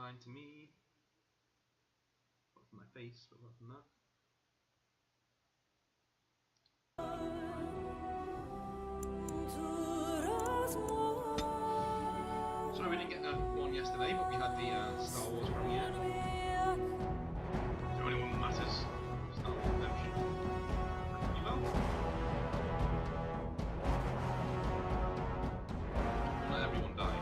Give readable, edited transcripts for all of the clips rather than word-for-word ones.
fine to me. Apart from my face, but apart from that. Sorry we didn't get that one yesterday, but we had the Star Wars premiere. Is there anyone that matters? Star Wars Redemption. Pretty well. Not everyone died.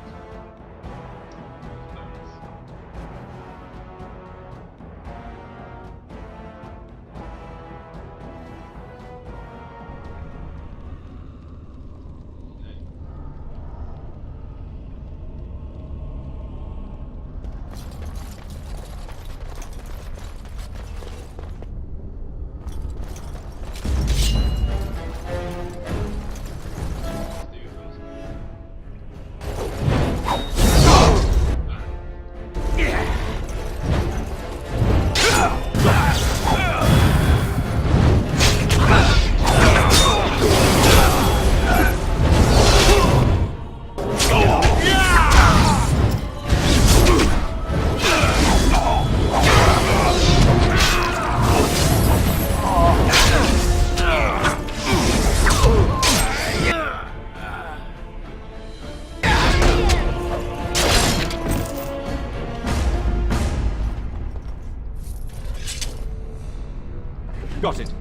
Got it.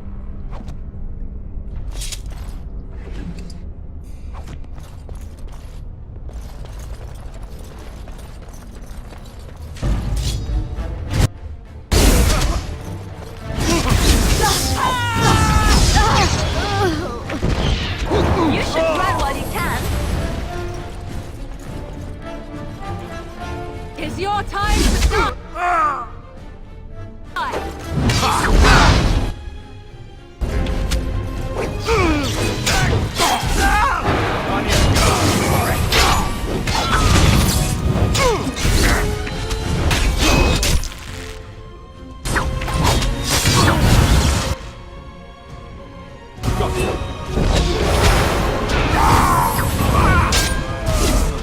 You should run while you can. It's your time to start.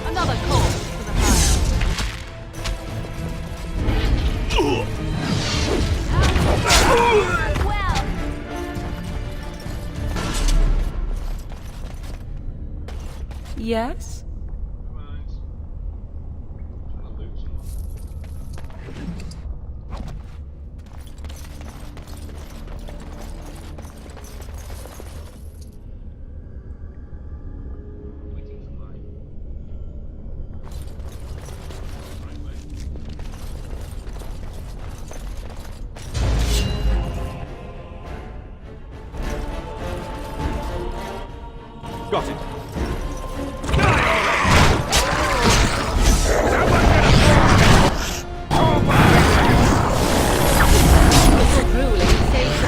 Another corpse for the fire. Well. Yes? Got it. Grueling saves the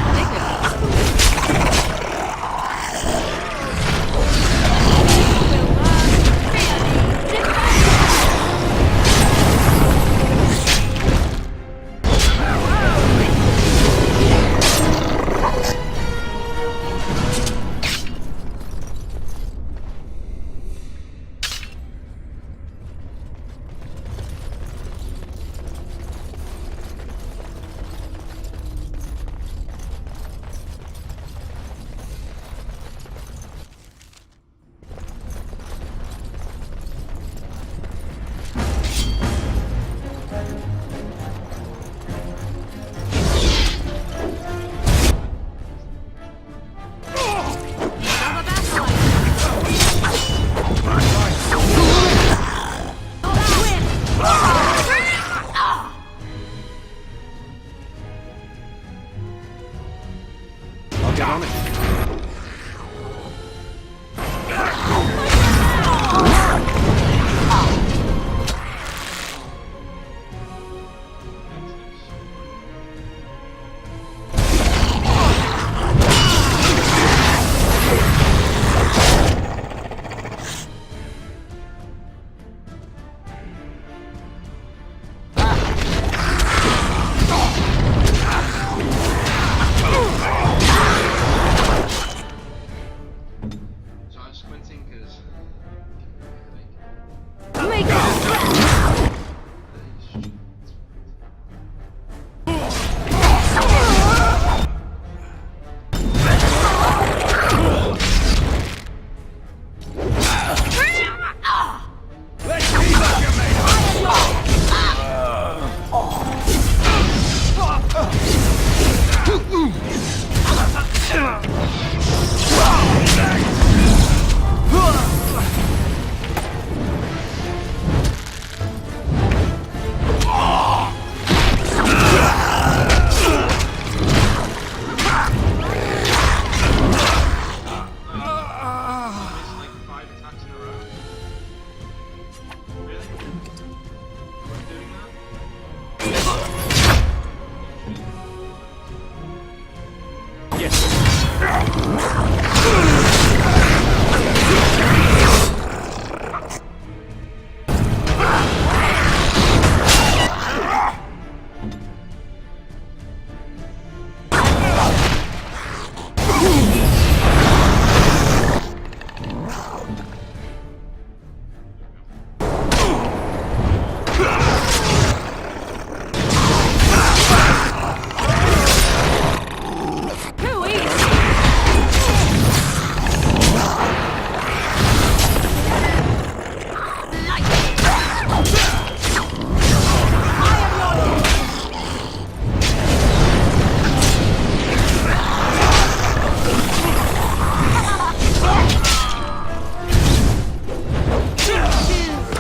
I'll get on it. Too easy.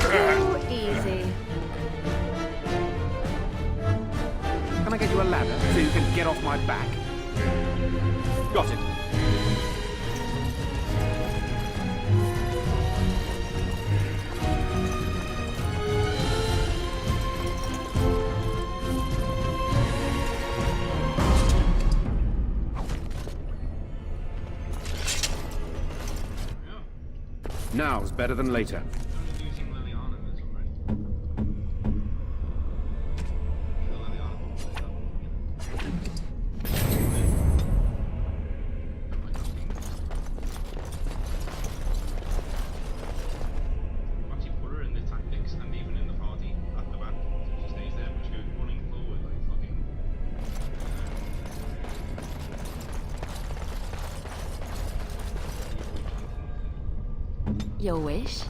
Too easy. Can I get you a ladder so you can get off my back? Got it. Yeah. Now's better than later. Only using Liliana in this one, right? The Liliana actually put her in the tactics and even in the party at the back. So she stays there, but she goes running forward like fucking. Your wish?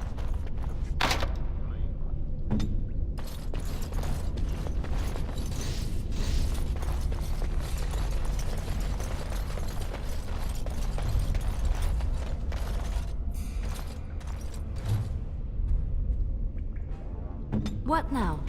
What now?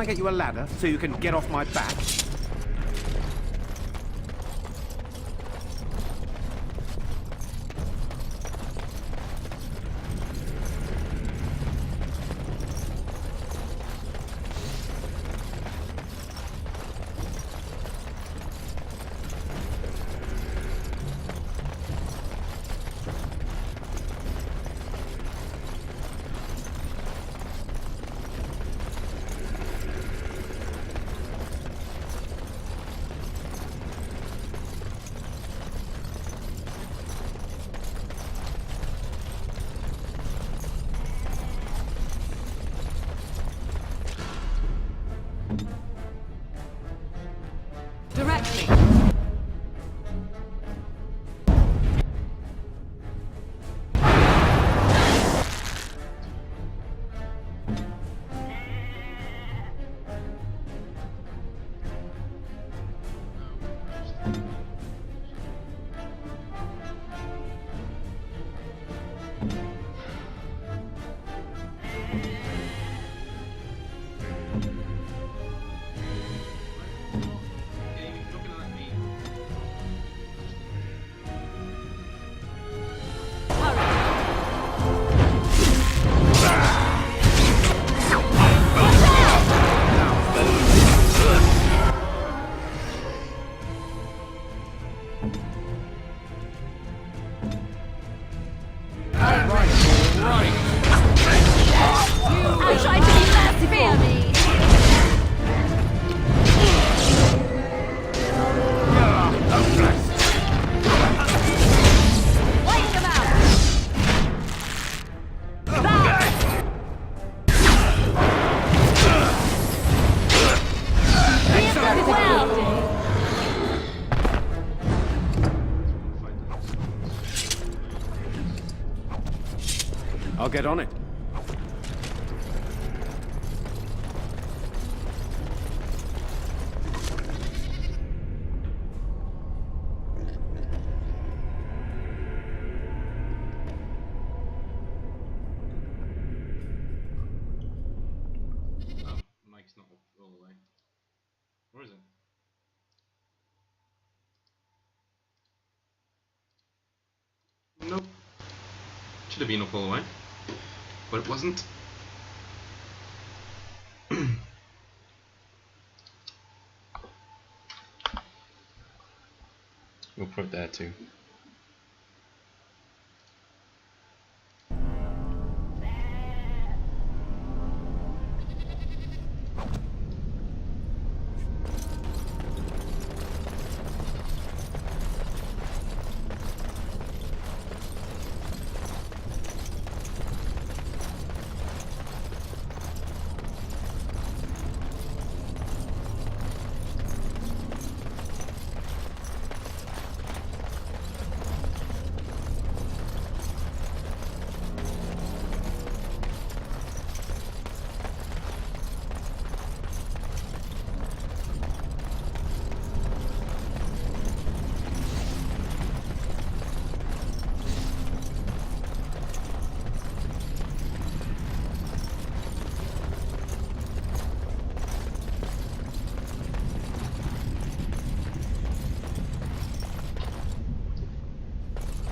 get you a ladder so you can get off my back? Directly. I tried to be merciful. Wipe them out. Back. Well. I'll get on it. Mike's not all the way. Or is it? Nope. Should have been up all the way. But it wasn't. We'll put it there too.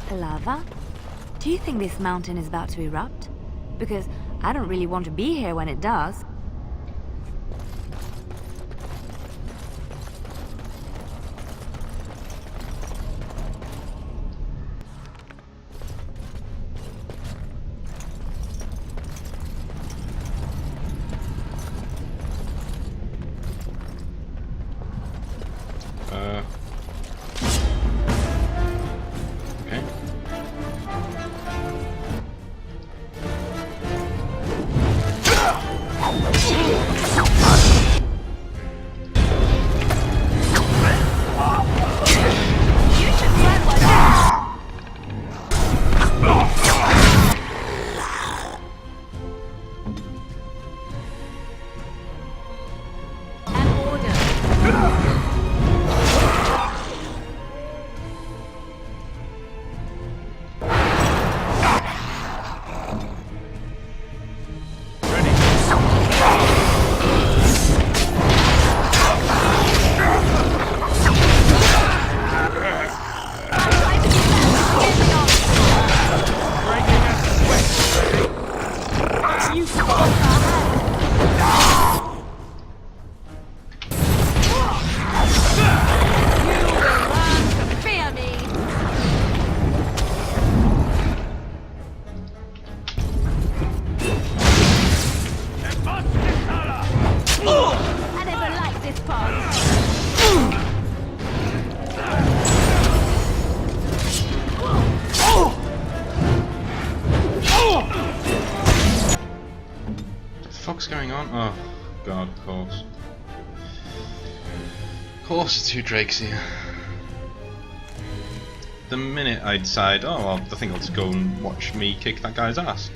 Lava? Do you think this mountain is about to erupt? Because I don't really want to be here when it does. Okay. god, of course. Of course, the two drakes here. The minute I decide, oh, well, I think I'll just go and watch me kick that guy's ass.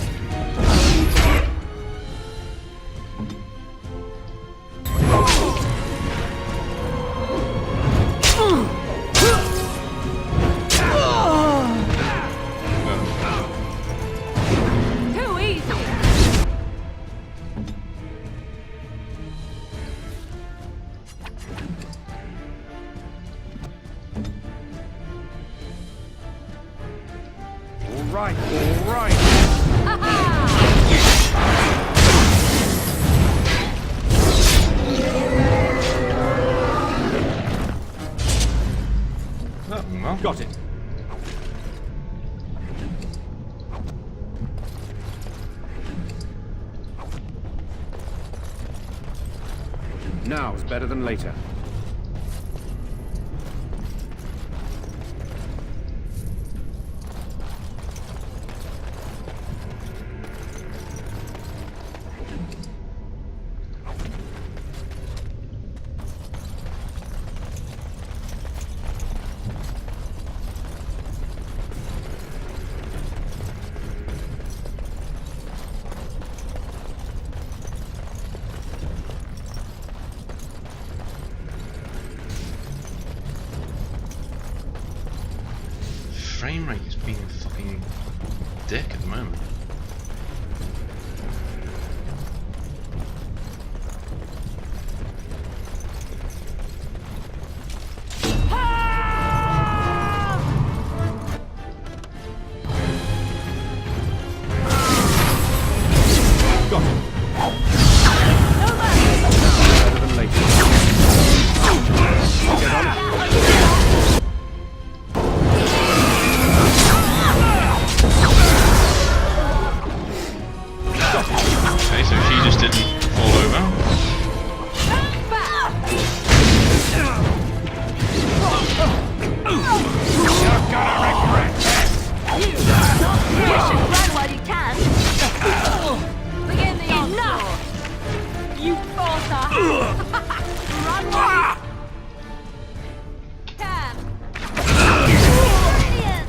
Too easy. All right, all right. Oh, well. Got it. Now is better than later. Frame rate is being a fucking dick at the moment. Got it. Better than later. Get on it. Okay, so she just didn't fall over. You're gonna regret this. You should run while you can. Begin the onslaught. You falter. Run while you can. Brilliant.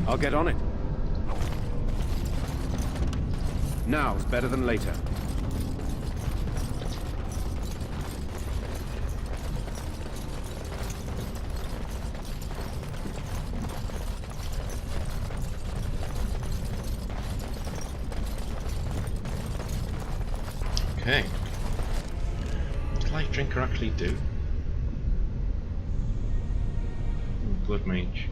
I'll get on it. Now is better than later. Okay. What does Light Drinker actually do? Blood Mage.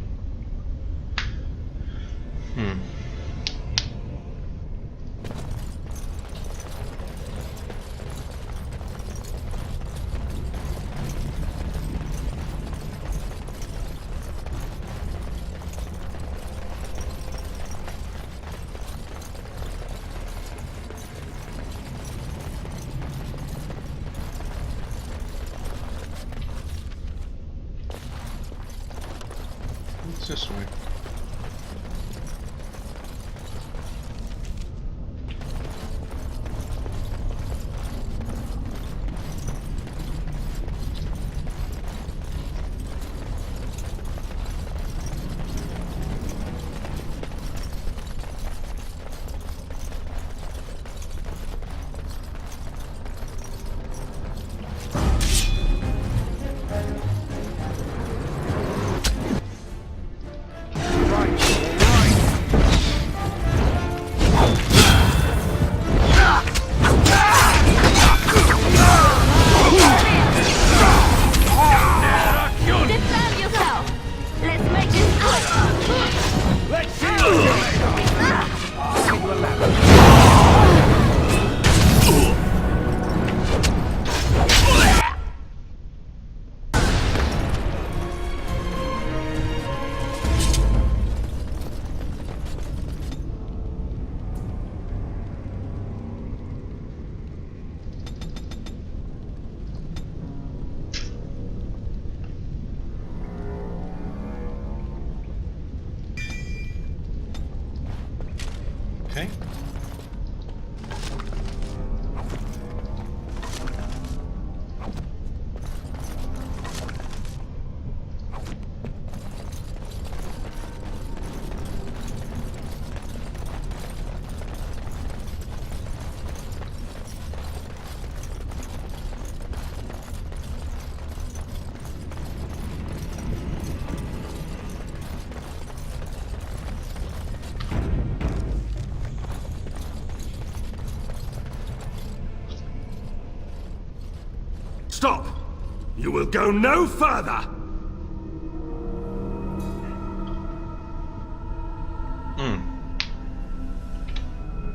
What's this way? Okay. Stop! You will go no further!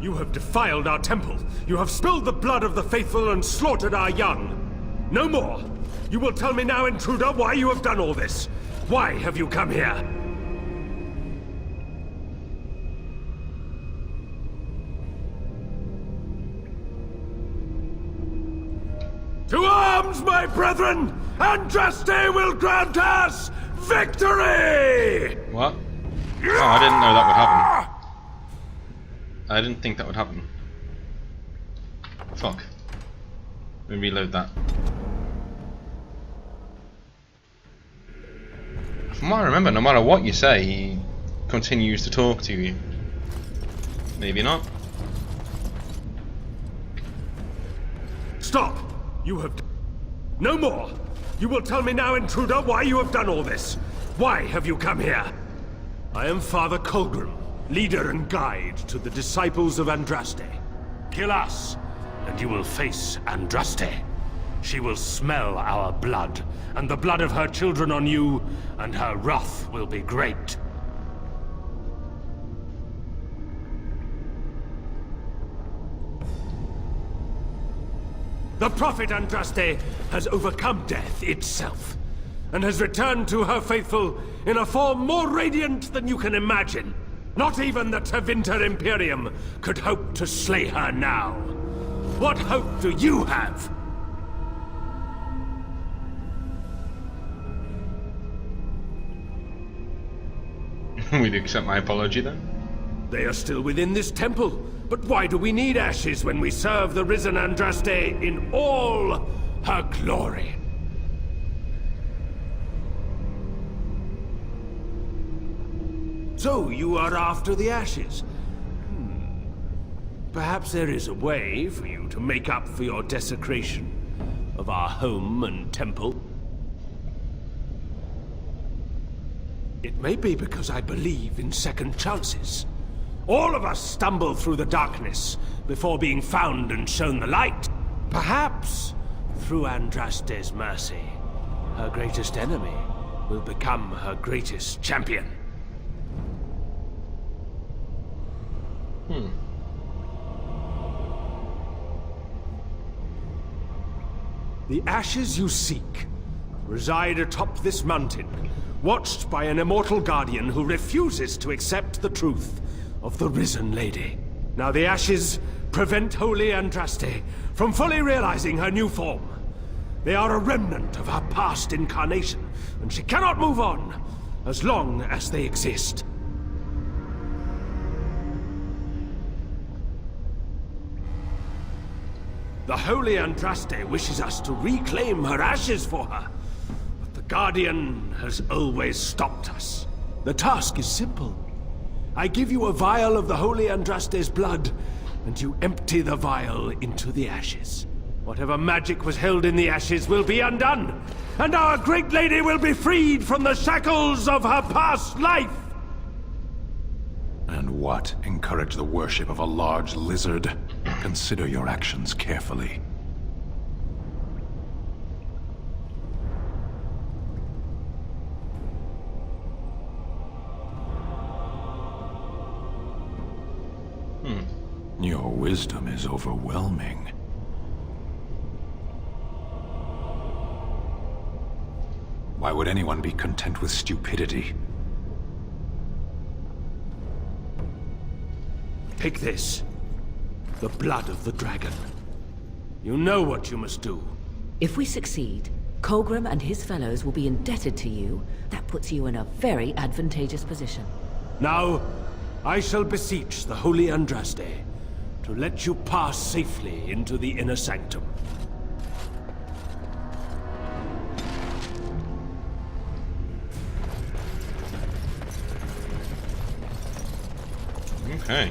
You have defiled our temple. You have spilled the blood of the faithful and slaughtered our young. No more! You will tell me now, intruder, why you have done all this. Why have you come here? To arms, my brethren! Andraste will grant us victory! What? Oh, I didn't know that would happen. I didn't think that would happen. Fuck. Let me reload that. From what I remember, no matter what you say, he continues to talk to you. Maybe not. Stop! You have... No more! You will tell me now, intruder, why you have done all this. Why have you come here? I am Father Colgrim, leader and guide to the disciples of Andraste. Kill us, and you will face Andraste. She will smell our blood, and the blood of her children on you, and her wrath will be great. The prophet Andraste has overcome death itself, and has returned to her faithful in a form more radiant than you can imagine. Not even the Tevinter Imperium could hope to slay her now. What hope do you have? Will you accept my apology then? They are still within this temple, but why do we need ashes when we serve the risen Andraste in all her glory? So, you are after the ashes? Perhaps there is a way for you to make up for your desecration of our home and temple. It may be because I believe in second chances. All of us stumble through the darkness before being found and shown the light. Perhaps, through Andraste's mercy, her greatest enemy will become her greatest champion. The ashes you seek reside atop this mountain, watched by an immortal guardian who refuses to accept the truth of the risen lady. Now the ashes prevent Holy Andraste from fully realizing her new form. They are a remnant of her past incarnation, and she cannot move on as long as they exist. The Holy Andraste wishes us to reclaim her ashes for her, but the Guardian has always stopped us. The task is simple. I give you a vial of the Holy Andraste's blood, and you empty the vial into the ashes. Whatever magic was held in the ashes will be undone, and our great lady will be freed from the shackles of her past life! And what? Encourage the worship of a large lizard? Consider your actions carefully. Your wisdom is overwhelming. Why would anyone be content with stupidity? Take this. The blood of the dragon. You know what you must do. If we succeed, Colgrim and his fellows will be indebted to you. That puts you in a very advantageous position. Now, I shall beseech the Holy Andraste to let you pass safely into the inner sanctum. Okay.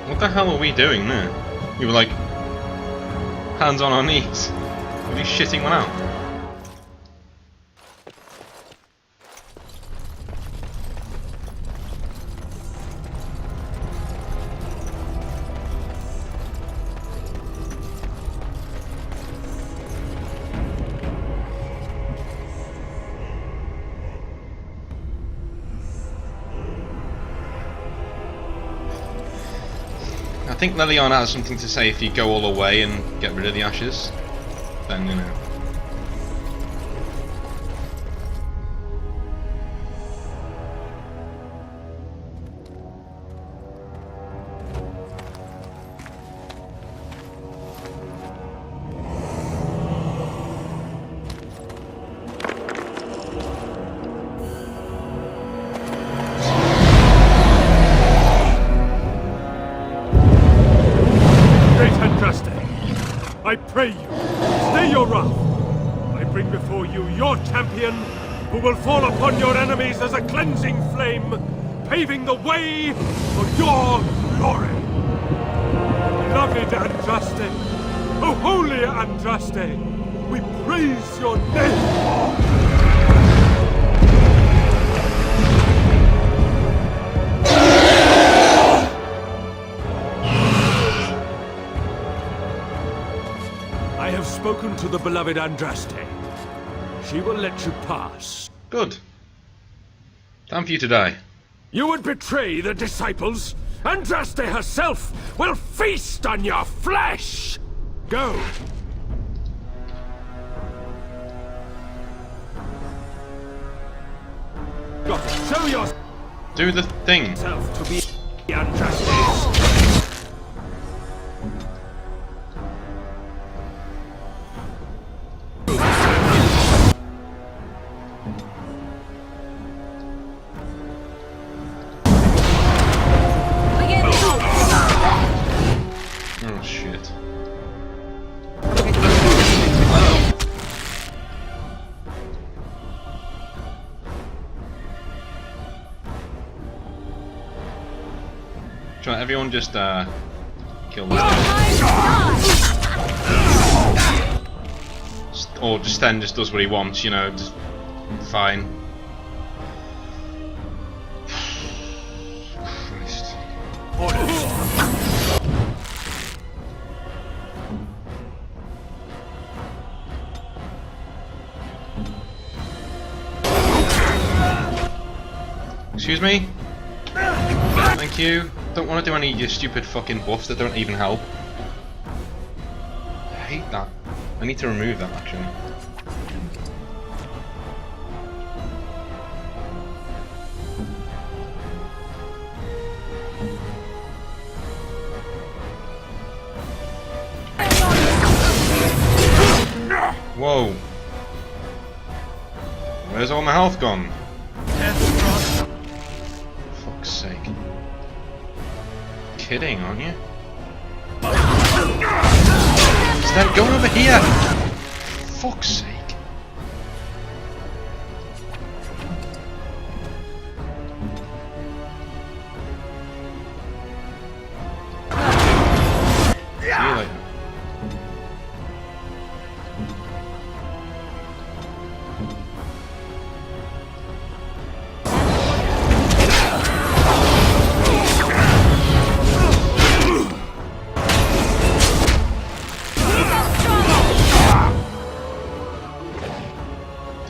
What the hell are we doing there? You were like hands on our knees. Were you shitting one out? I think Leliana has something to say if you go all the way and get rid of the ashes. Then, you know. I pray you, stay your wrath. I bring before you your champion, who will fall upon your enemies as a cleansing flame, paving the way for your glory. Beloved Andraste, O holy Andraste, we praise your name. I have spoken to the beloved Andraste. She will let you pass. Good. Time for you to die. You would betray the disciples? Andraste herself will feast on your flesh! Go! Got to show yourself Do the thing. to be Andraste's. Oh shit. Try everyone just kill this guy. Or just then just does what he wants, you know, just fine. Christ. Excuse me? Thank you. Don't want to do any of your stupid fucking buffs that don't even help. I hate that. I need to remove that actually. Whoa. Where's all my health gone? Fuck's sake. Kidding, aren't you? Instead, go over here! Fuck's sake. See you later.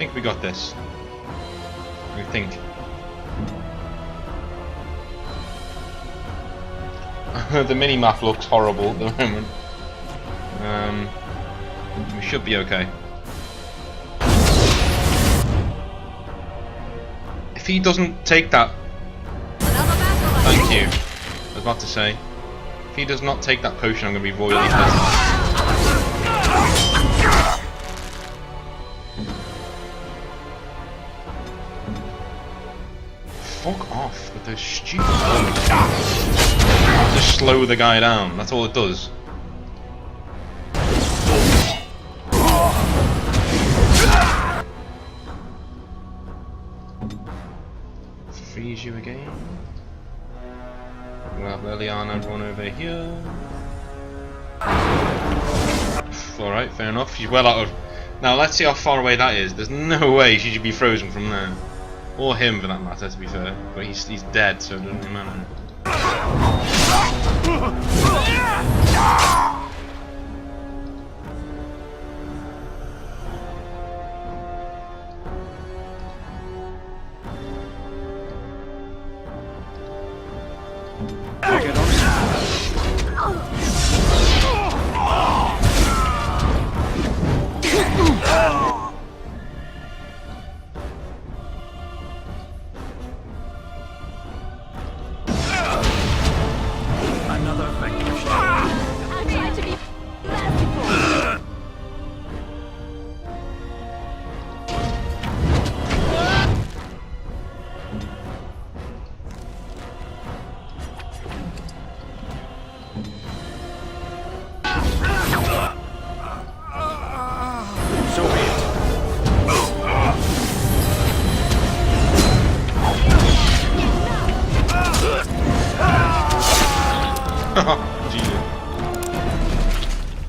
think we got this. I think. The mini-map looks horrible at the moment. We should be okay. If he doesn't take that... Thank you. I was about to say. If he does not take that potion, I'm going to be royally pissed. Fuck off with those stupid bullets. Just slow the guy down, that's all it does. Freeze you again. We'll have Leliana run over here. Alright, fair enough. She's well out of... Now let's see how far away that is. There's no way she should be frozen from there. Or him for that matter, to be fair. But he's dead, so it doesn't really matter.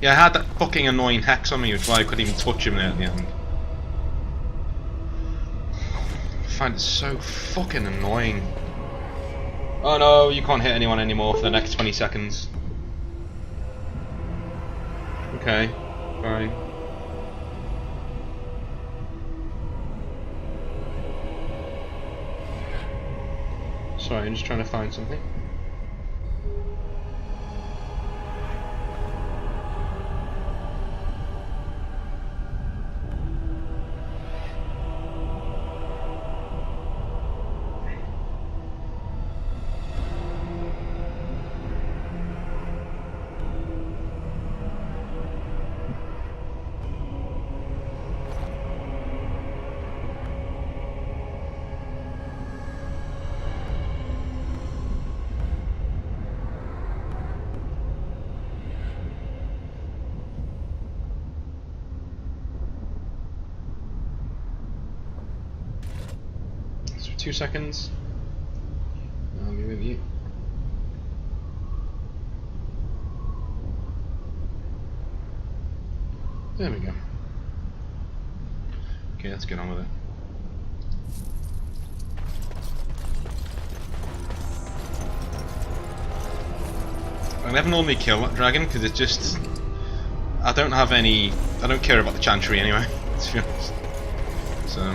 Yeah, I had that fucking annoying hex on me, which is why I couldn't even touch him there at the end. I find it so fucking annoying. Oh no, you can't hit anyone anymore for the next 20 seconds. Okay, fine. Sorry, I'm just trying to find something. So 2 seconds. I'll be with you. There we go. Okay, let's get on with it. I never normally kill that dragon because it's just... I don't care about the Chantry anyway, to be honest. So...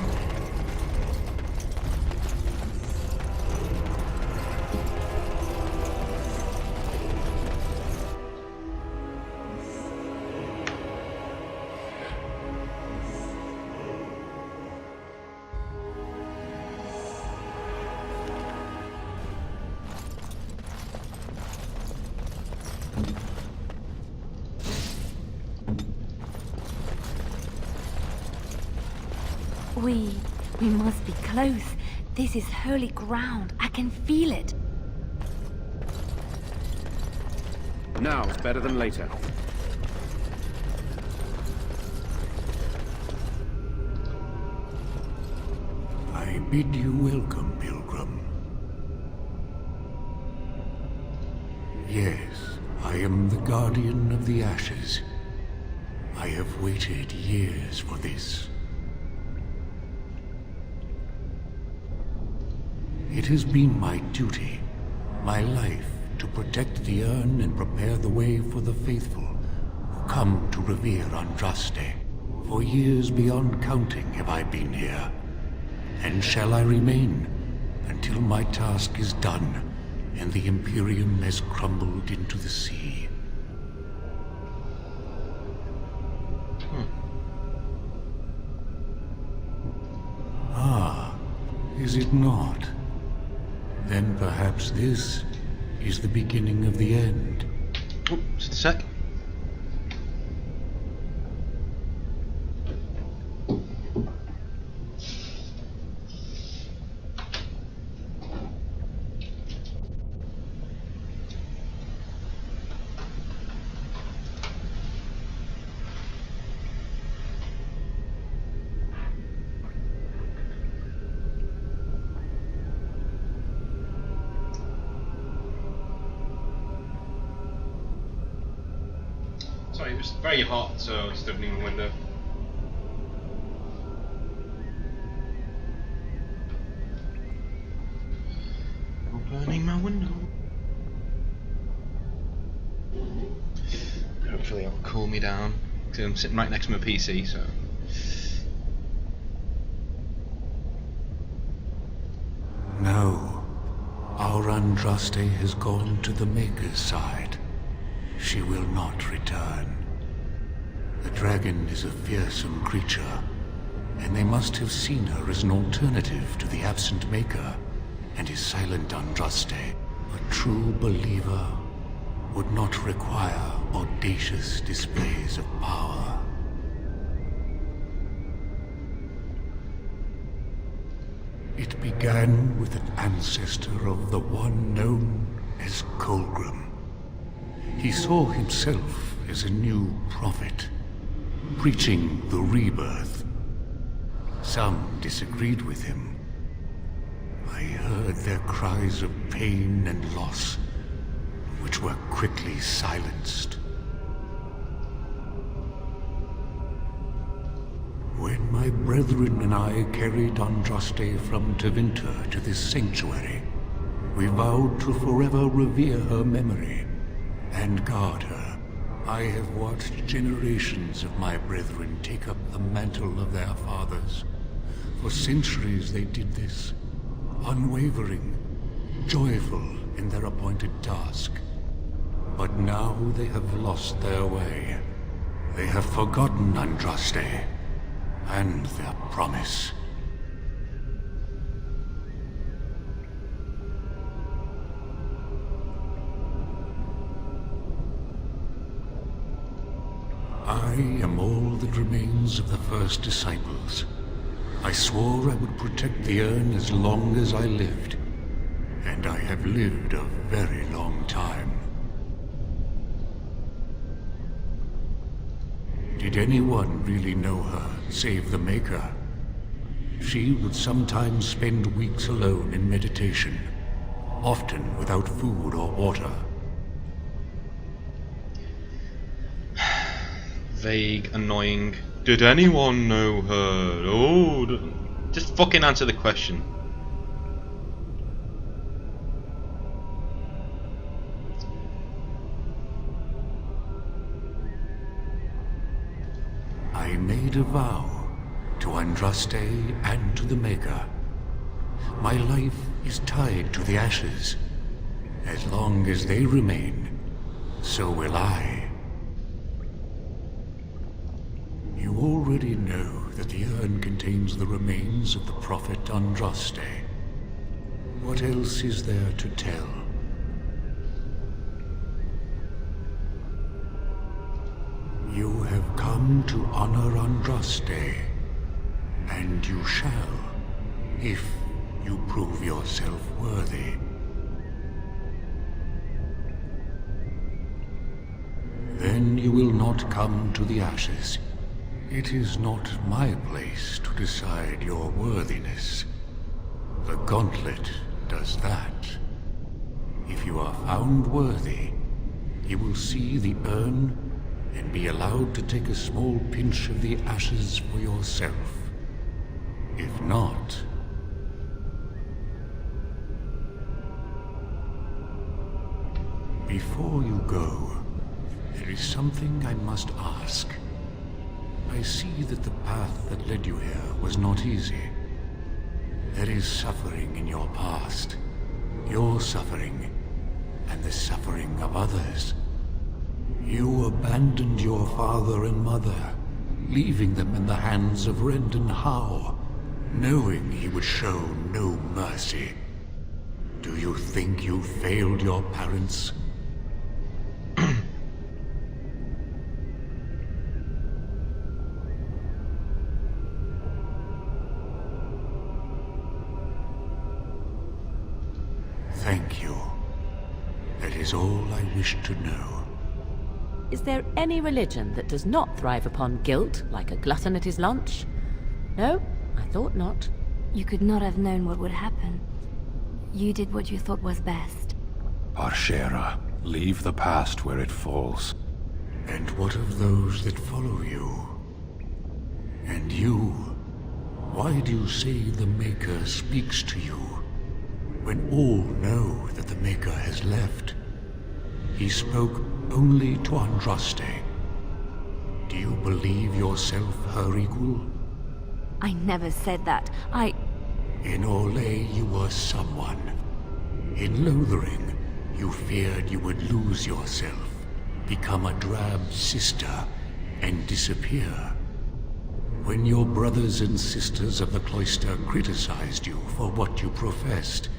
We must be close. This is holy ground. I can feel it. Now is better than later. I bid you welcome, Pilgrim. Yes, I am the Guardian of the Ashes. I have waited years for this. It has been my duty, my life, to protect the urn and prepare the way for the faithful who come to revere Andraste. For years beyond counting have I been here, and shall I remain until my task is done and the Imperium has crumbled into the sea. Ah, is it not? Then perhaps this is the beginning of the end. Oh, just a sec. Sorry, it was very hot, so I was opening the window. Opening my window. Hopefully it'll cool me down, because I'm sitting right next to my PC, so... No, our Andraste has gone to the Maker's side. She will not return. The dragon is a fearsome creature, and they must have seen her as an alternative to the absent Maker and his silent Andraste. A true believer would not require audacious displays of power. It began with an ancestor of the one known as Colgrim. He saw himself as a new prophet, preaching the rebirth. Some disagreed with him. I heard their cries of pain and loss, which were quickly silenced. When my brethren and I carried Andraste from Tevinter to this sanctuary, we vowed to forever revere her memory and guard her. I have watched generations of my brethren take up the mantle of their fathers. For centuries they did this, unwavering, joyful in their appointed task. But now they have lost their way. They have forgotten Andraste and their promise. I am all that remains of the first disciples. I swore I would protect the urn as long as I lived, and I have lived a very long time. Did anyone really know her, save the Maker? She would sometimes spend weeks alone in meditation, often without food or water. Vague, annoying. Did anyone know her? Oh, just fucking answer the question. I made a vow to Andraste and to the Maker. My life is tied to the ashes. As long as they remain, so will I. You already know that the urn contains the remains of the prophet Andraste. What else is there to tell? You have come to honor Andraste, and you shall, if you prove yourself worthy. Then you will not come to the ashes. It is not my place to decide your worthiness. The gauntlet does that. If you are found worthy, you will see the urn and be allowed to take a small pinch of the ashes for yourself. If not... Before you go, there is something I must ask. I see that the path that led you here was not easy. There is suffering in your past. Your suffering, and the suffering of others. You abandoned your father and mother, leaving them in the hands of Rendon Howe, knowing he would show no mercy. Do you think you failed your parents? Thank you. That is all I wish to know. Is there any religion that does not thrive upon guilt, like a glutton at his lunch? No, I thought not. You could not have known what would happen. You did what you thought was best. Parshera, leave the past where it falls. And what of those that follow you? And you? Why do you say the Maker speaks to you, when all know that the Maker has left? He spoke only to Andraste. Do you believe yourself her equal? I never said that. In Orlais you were someone. In Lothering, you feared you would lose yourself, become a drab sister, and disappear. When your brothers and sisters of the cloister criticized you for what you professed,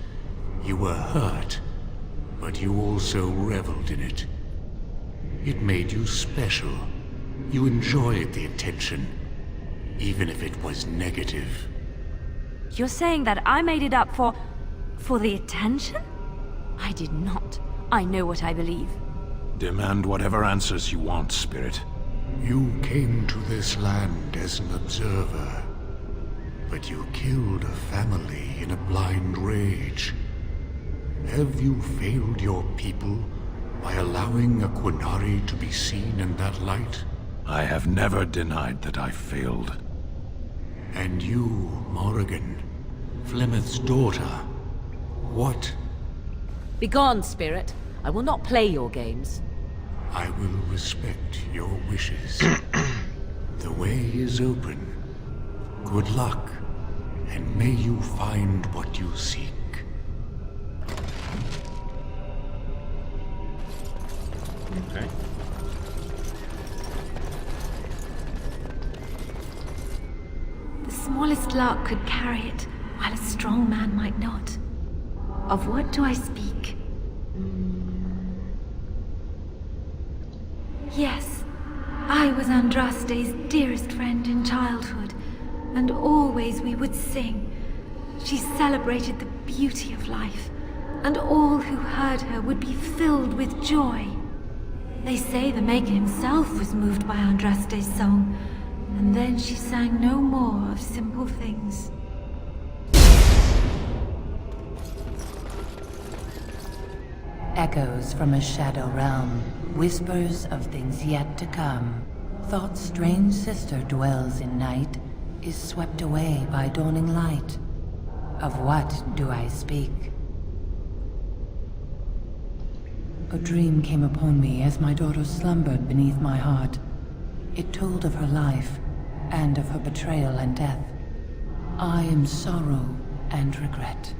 you were hurt, but you also reveled in it. It made you special. You enjoyed the attention, even if it was negative. You're saying that I made it up for the attention? I did not. I know what I believe. Demand whatever answers you want, Spirit. You came to this land as an observer, but you killed a family in a blind rage. Have you failed your people by allowing a Qunari to be seen in that light? I have never denied that I failed. And you, Morrigan, Flemeth's daughter, what? Begone, Spirit. I will not play your games. I will respect your wishes. The way is open. Good luck, and may you find what you seek. Okay. The smallest lark could carry it, while a strong man might not. Of what do I speak? Yes, I was Andraste's dearest friend in childhood, and always we would sing. She celebrated the beauty of life, and all who heard her would be filled with joy. They say the Maker himself was moved by Andraste's song, and then she sang no more of simple things. Echoes from a shadow realm, whispers of things yet to come. Thought's strange sister dwells in night, is swept away by dawning light. Of what do I speak? A dream came upon me as my daughter slumbered beneath my heart. It told of her life, and of her betrayal and death. I am sorrow and regret.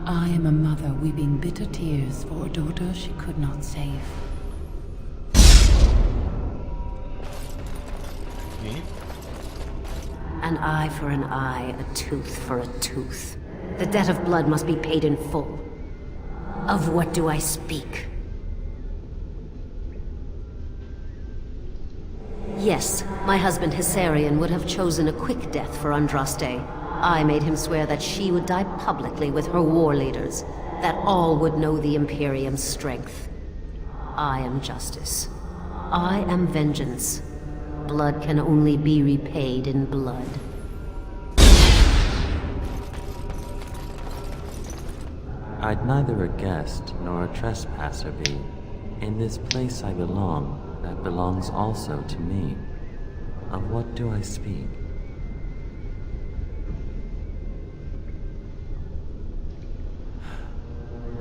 I am a mother weeping bitter tears for a daughter she could not save. An eye for an eye, a tooth for a tooth. The debt of blood must be paid in full. Of what do I speak? Yes, my husband Hissarion would have chosen a quick death for Andraste. I made him swear that she would die publicly with her war leaders, that all would know the Imperium's strength. I am justice. I am vengeance. Blood can only be repaid in blood. I'd neither a guest nor a trespasser be. In this place I belong, that belongs also to me. Of what do I speak?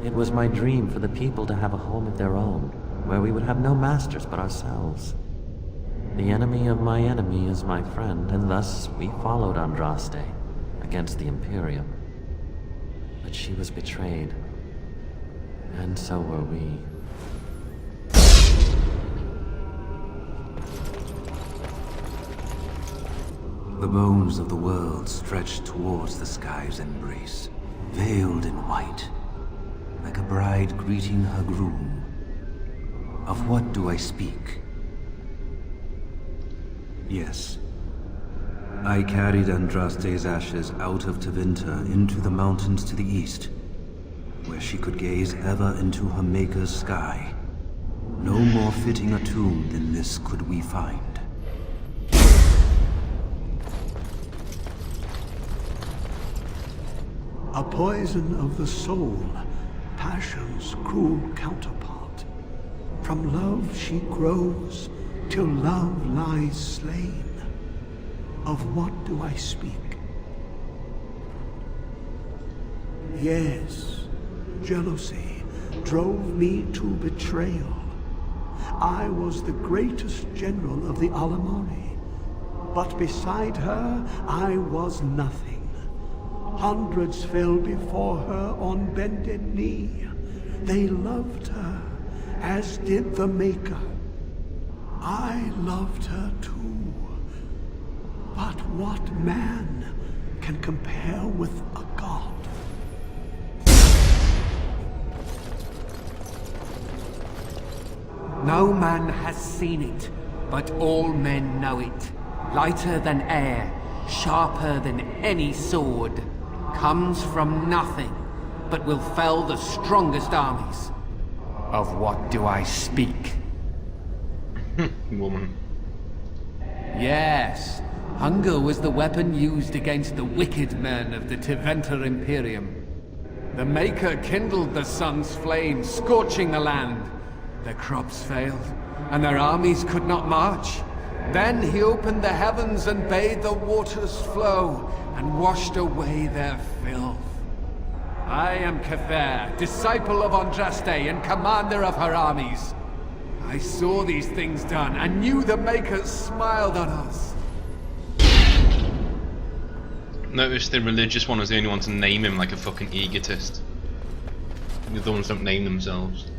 It was my dream for the people to have a home of their own, where we would have no masters but ourselves. The enemy of my enemy is my friend, and thus we followed Andraste against the Imperium. But she was betrayed, and so were we. The bones of the world stretched towards the sky's embrace, veiled in white, like a bride greeting her groom. Of what do I speak? Yes. I carried Andraste's ashes out of Tevinter into the mountains to the east, where she could gaze ever into her Maker's sky. No more fitting a tomb than this could we find. A poison of the soul, passion's cruel counterpart. From love she grows, till love lies slain. Of what do I speak? Yes, jealousy drove me to betrayal. I was the greatest general of the Alamari, but beside her I was nothing. Hundreds fell before her on bended knee. They loved her, as did the Maker. I loved her too. But what man can compare with a god? No man has seen it, but all men know it. Lighter than air, sharper than any sword. Comes from nothing, but will fell the strongest armies. Of what do I speak? Woman. Yes, hunger was the weapon used against the wicked men of the Tevinter Imperium. The Maker kindled the sun's flame, scorching the land. Their crops failed, and their armies could not march. Then he opened the heavens and bade the waters flow, and washed away their filth. I am Kefir, disciple of Andraste and commander of her armies. I saw these things done and knew the Makers smiled on us. Notice the religious one was the only one to name him like a fucking egotist. The other ones don't name themselves.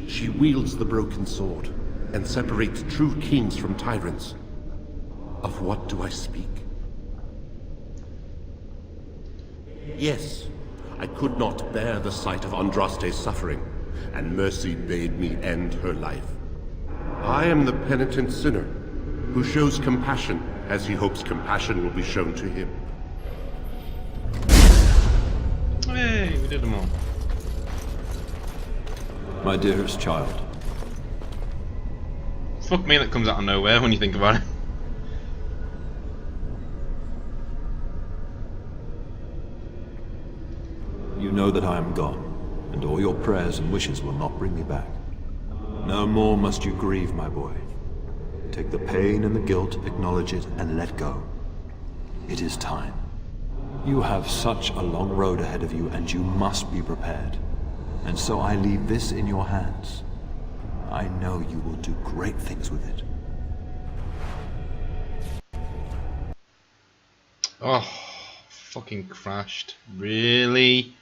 She wields the broken sword and separates true kings from tyrants. Of what do I speak? Yes, I could not bear the sight of Andraste's suffering, and mercy bade me end her life. I am the penitent sinner, who shows compassion as he hopes compassion will be shown to him. Hey, we did them all. My dearest child. Fuck me, that comes out of nowhere when you think about it. You know that I am gone, and all your prayers and wishes will not bring me back. No more must you grieve, my boy. Take the pain and the guilt, acknowledge it, and let go. It is time. You have such a long road ahead of you, and you must be prepared. And so I leave this in your hands. I know you will do great things with it. Oh, fucking crashed. Really?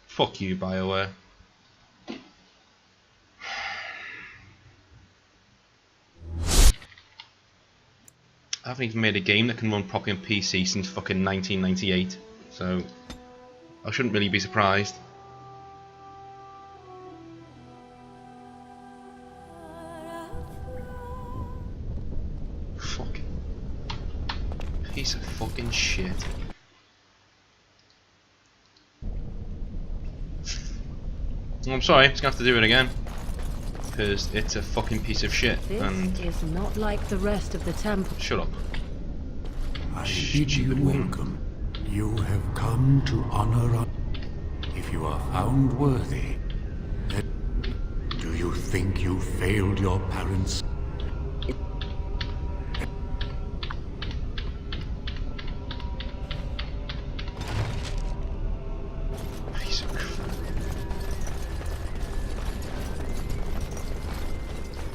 Fuck you, BioWare. I haven't even made a game that can run properly on PC since fucking 1998, so I shouldn't really be surprised. Fucking piece of fucking shit. I'm sorry, I'm just gonna have to do it again. Because it's a fucking piece of shit. This and is not like the rest of the temple. Shut up. I bid you welcome. You have come to honor us. If you are found worthy, do you think you failed your parents?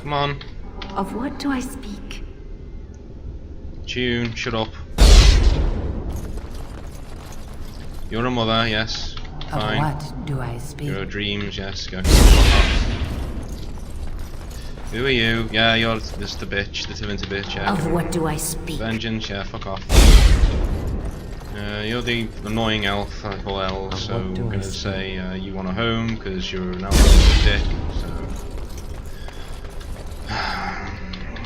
Come on. Of what do I speak? Tune, shut up. You're a mother, yes. Fine. Of what do I speak? Your dreams, yes. Go. Who are you? Yeah, you're just the bitch, the Tevinter bitch, yeah. Of what do I speak? Vengeance, yeah, fuck off. You're the annoying elf, I call elves, so I'm gonna say you want a home, because you're an elf dick, so...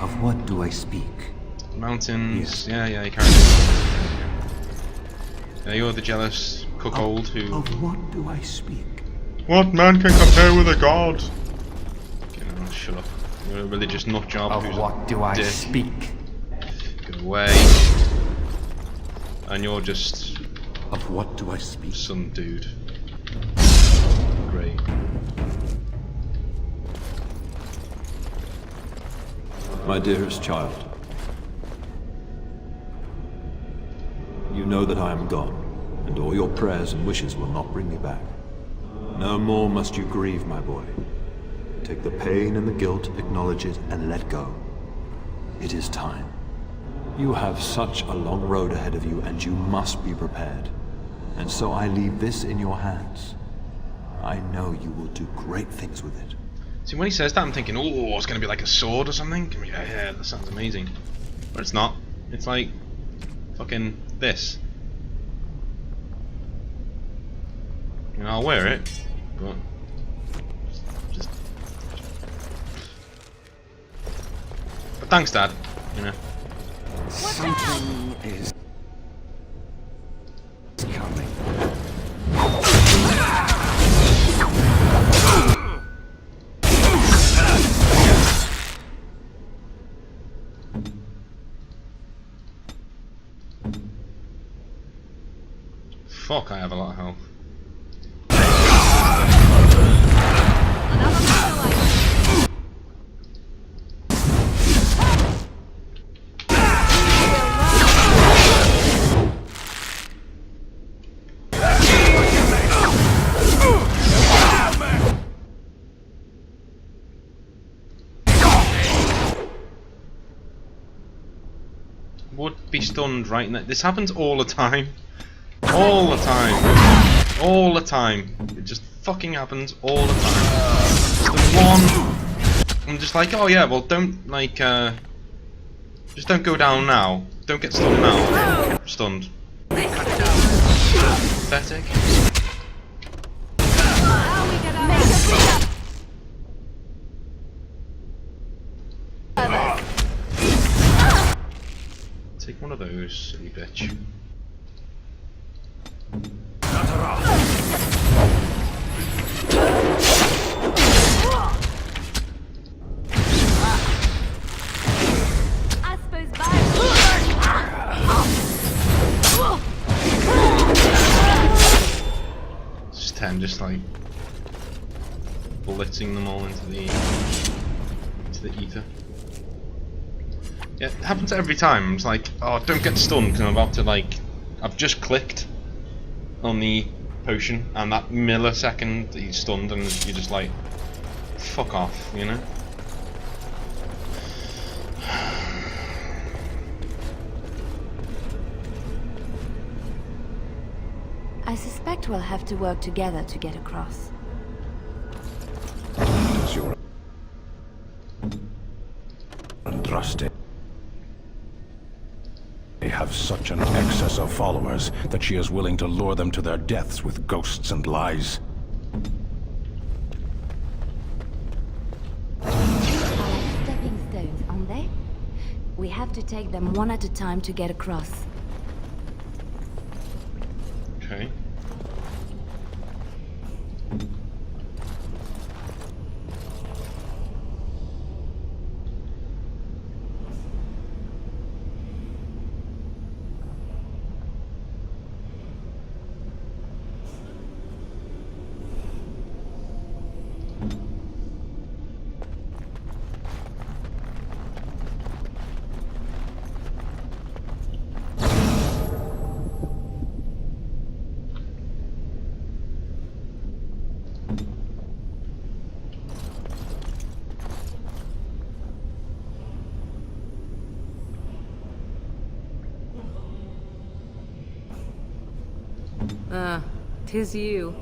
Of what do I speak? Mountains, yeah, you carry on. Yeah, you're the jealous cuckold who... Of what do I speak? What man can compare with a god? Okay, no, shut up. You're a religious nutjob Of who's what do I speak? Go away. And you're just... Of what do I speak? Some dude. Great. My dearest child, you know that I am gone, and all your prayers and wishes will not bring me back. No more must you grieve, my boy. Take the pain and the guilt, acknowledge it, and let go. It is time. You have such a long road ahead of you, and you must be prepared. And so I leave this in your hands. I know you will do great things with it. See, when he says that, I'm thinking, oh, it's going to be like a sword or something. Yeah, that sounds amazing. But it's not. It's like fucking this. You know, I'll wear it, but just. But thanks, Dad. You know. Something is coming. Fuck, I have a lot of health. Would be stunned right now. This happens all the time. All the time. All the time. It just fucking happens all the time. It's the one... I'm just like, oh yeah, well don't, like, just don't go down now. Don't get stunned now. Stunned. Pathetic. Take one of those, silly bitch. Just 10, just like blitzing them all into the ether. Yeah, it happens every time. It's like, oh, don't get stunned because I'm about to, like, I've just clicked on the potion and that millisecond he's stunned and you're just like, fuck off, you know? I suspect we'll have to work together to get across. Does your Andraste have such an excess of followers that she is willing to lure them to their deaths with ghosts and lies? Stepping stones, aren't they? We have to take them one at a time to get across. Okay. 'Tis you.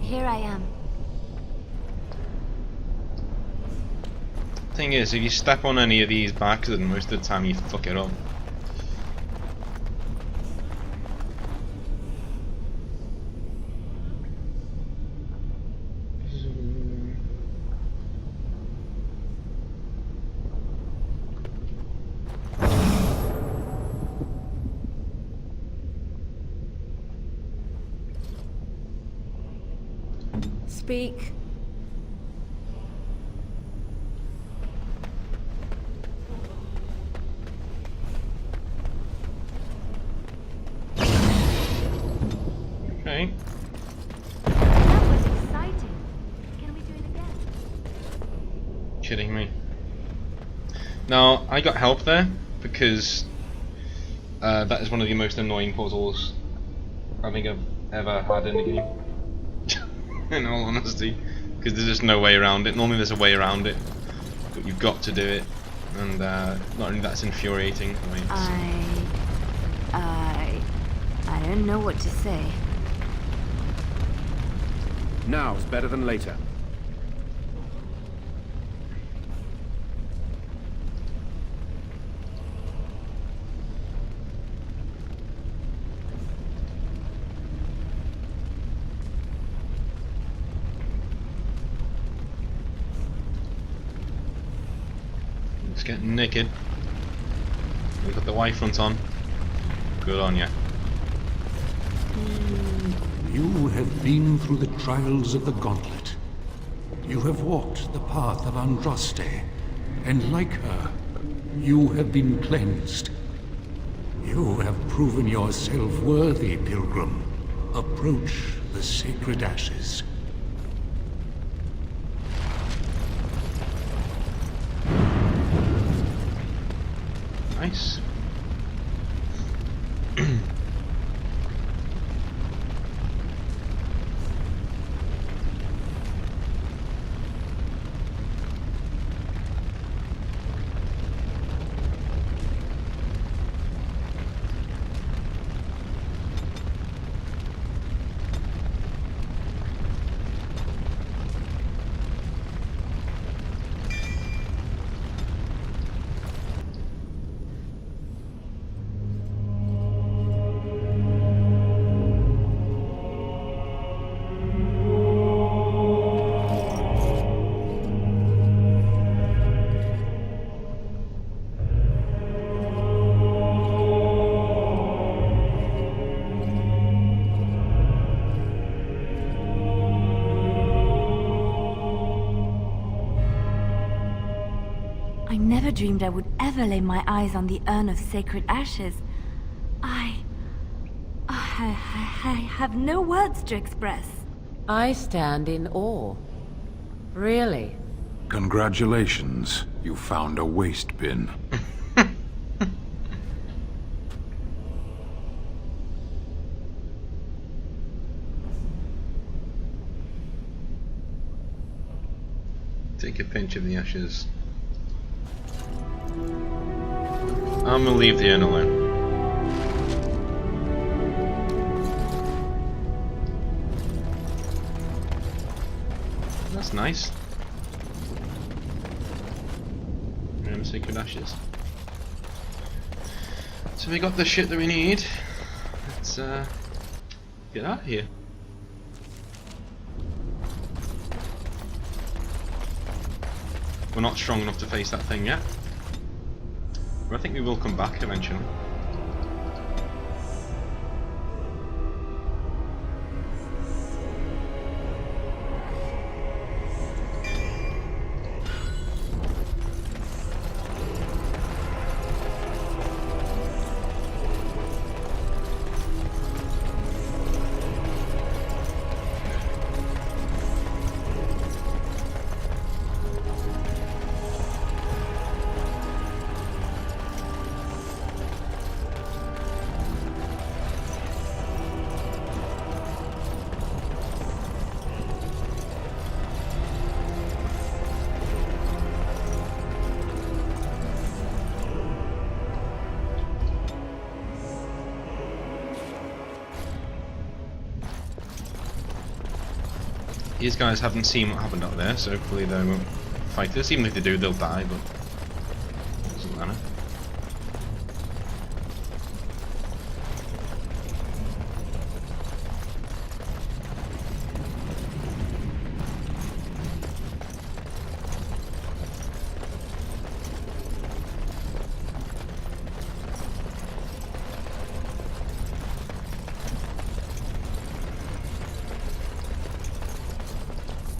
Here I am. Thing is, if you step on any of these by accident, most of the time you fuck it up. Speak. Okay. That was exciting. Can we do it again? Kidding me. Now, I got help there because that is one of the most annoying puzzles I think I've ever had in a game. In all honesty, because there's just no way around it. Normally there's a way around it, but you've got to do it, and not only that's infuriating. I don't know what to say. Now's better than later. Let's get naked. We've got the Y front on. Good on ya. You have been through the trials of the Gauntlet. You have walked the path of Andraste, and like her, you have been cleansed. You have proven yourself worthy, Pilgrim. Approach the sacred ashes. Nice. I never dreamed I would ever lay my eyes on the urn of sacred ashes. I have no words to express. I stand in awe. Really? Congratulations. You found a waste bin. Take a pinch of the ashes. I'm gonna leave the urn alone. That's nice. And sacred ashes. So we got the shit that we need. Let's get out of here. We're not strong enough to face that thing yet. But I think we will come back eventually. these guys haven't seen what happened out there, so hopefully they won't fight us. Even if they do, they'll die, but it doesn't matter.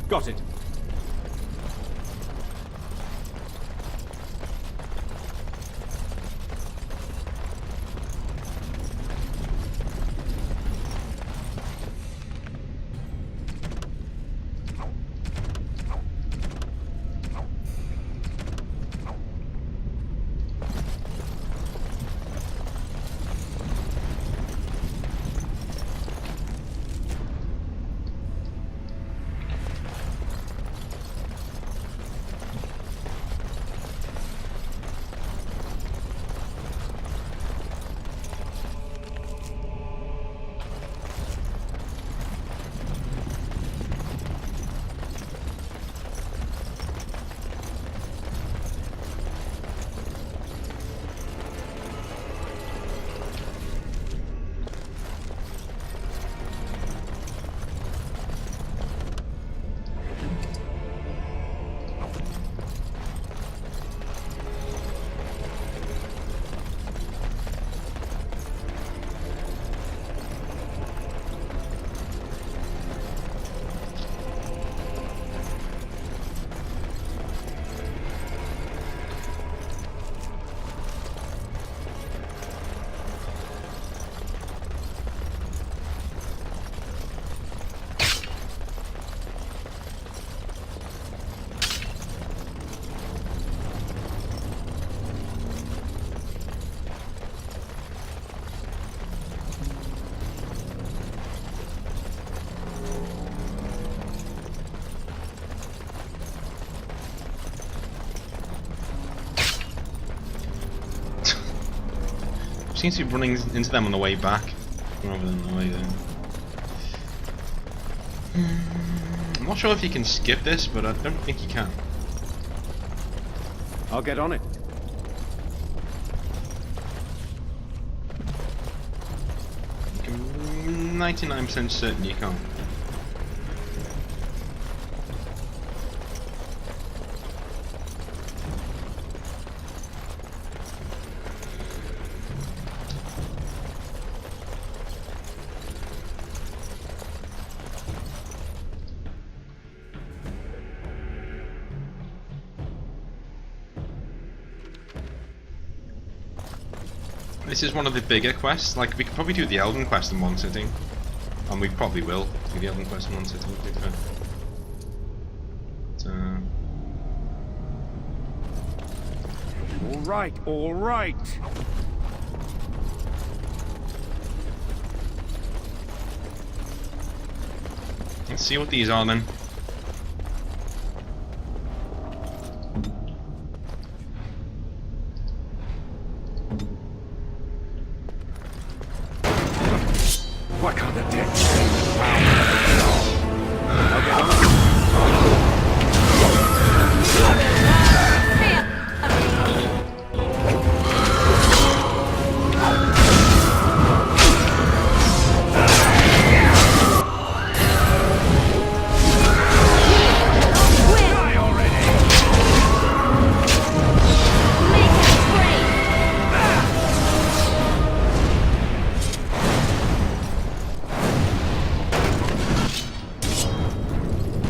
Got it. Seems to be running into them on the way back rather than the way there. I'm not sure if you can skip this, but I don't think you can. I'll get on it. I'm 99% certain you can't. This is one of the bigger quests. Like, we could probably do the Elden quest in one sitting. And we probably will do the Elden quest in one sitting, to be fair. All right, all right. Let's see what these are then. Why can't the dead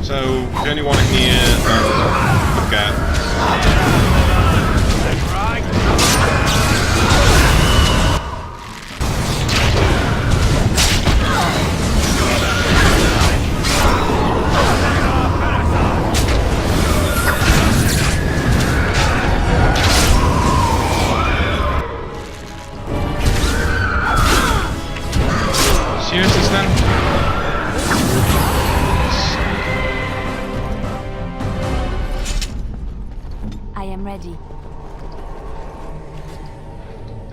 So, the only one in here look at. Seriously, Stan? I am ready.